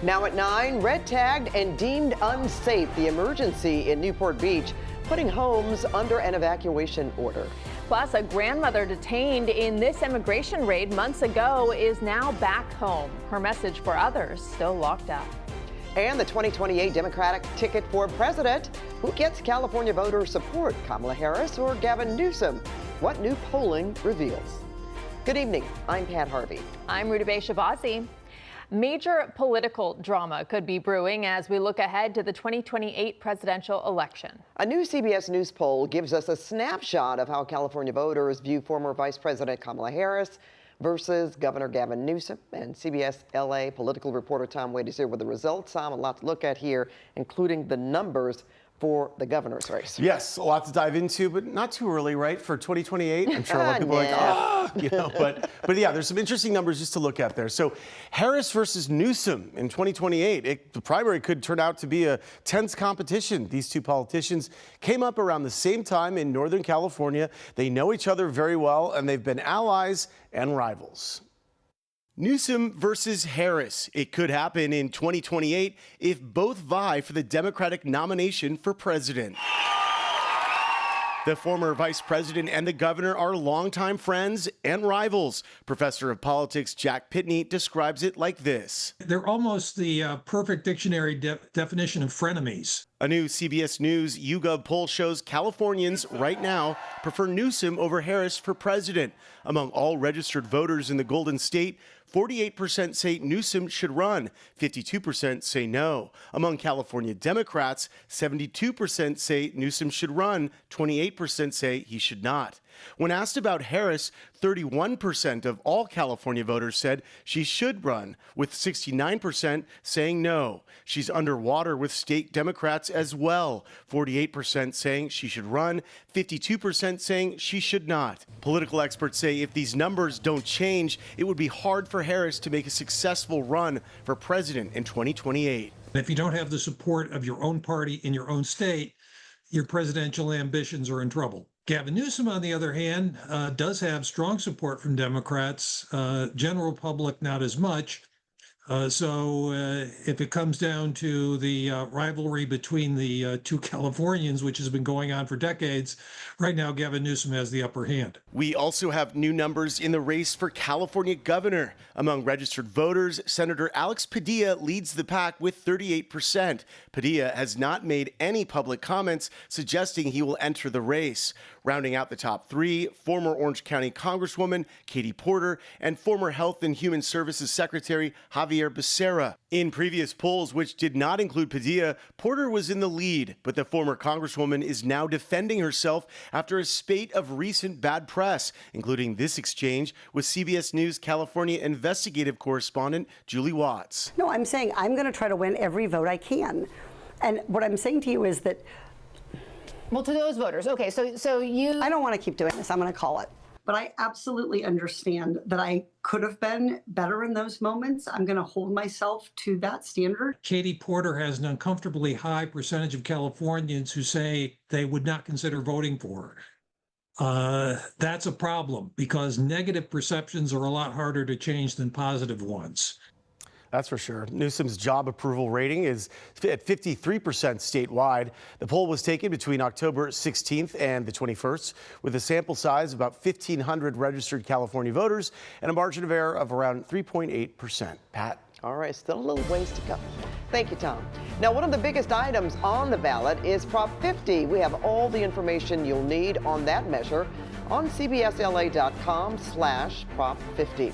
Now at 9, red tagged and deemed unsafe. The emergency in Newport Beach, putting homes under an evacuation order. Plus, a grandmother detained in this immigration raid months ago is now back home. Her message for others still locked up. And the 2028 Democratic ticket for president. Who gets California voter support, Kamala Harris or Gavin Newsom? What new polling reveals? Good evening. I'm Pat Harvey. I'm Rudabeh Shavazi. Major political drama could be brewing as we look ahead to the 2028 presidential election. A new CBS News poll gives us a snapshot of how California voters view former Vice President Kamala Harris versus Governor Gavin Newsom. And CBS LA political reporter Tom Wade is here with the results. Tom, a lot to look at here, including the numbers for the governor's race. Yes, a lot to dive into, but not too early, right? For 2028, I'm sure a lot of people are like, but yeah, there's some interesting numbers just to look at there. So Harris versus Newsom in 2028, the primary could turn out to be a tense competition. These two politicians came up around the same time in Northern California. They know each other very well, and they've been allies and rivals. Newsom versus Harris. It could happen in 2028 if both vie for the Democratic nomination for president. The former vice president and the governor are longtime friends and rivals. Professor of politics Jack Pitney describes it like this. They're almost the perfect dictionary definition of frenemies. A new CBS News YouGov poll shows Californians right now prefer Newsom over Harris for president. Among all registered voters in the Golden State, 48% say Newsom should run, 52% say no. Among California Democrats, 72% say Newsom should run, 28% say he should not. When asked about Harris, 31% of all California voters said she should run, with 69% saying no. She's underwater with state Democrats as well, 48% saying she should run, 52% saying she should not. Political experts say if these numbers don't change, it would be hard for Harris to make a successful run for president in 2028. If you don't have the support of your own party in your own state, your presidential ambitions are in trouble. Gavin Newsom, on the other hand, does have strong support from Democrats, general public not as much. So if it comes down to the rivalry between the two Californians, which has been going on for decades, right now Gavin Newsom has the upper hand. We also have new numbers in the race for California governor. Among registered voters, Senator Alex Padilla leads the pack with 38%. Padilla has not made any public comments suggesting he will enter the race. Rounding out the top three, former Orange County Congresswoman Katie Porter and former Health and Human Services Secretary Javier Becerra. In previous polls, which did not include Padilla, Porter was in the lead, but the former Congresswoman is now defending herself after a spate of recent bad press, including this exchange with CBS News California investigative correspondent Julie Watts. No, I'm saying I'm going to try to win every vote I can. And what I'm saying to you is that well, to those voters, okay, so you... I don't want to keep doing this. I'm going to call it. But I absolutely understand that I could have been better in those moments. I'm going to hold myself to that standard. Katie Porter has an uncomfortably high percentage of Californians who say they would not consider voting for her. That's a problem because negative perceptions are a lot harder to change than positive ones. That's for sure. Newsom's job approval rating is at 53% statewide. The poll was taken between October 16th and the 21st with a sample size of about 1,500 registered California voters and a margin of error of around 3.8%. Pat? All right, still a little ways to go. Thank you, Tom. Now, one of the biggest items on the ballot is Prop 50. We have all the information you'll need on that measure on cbsla.com/Prop 50.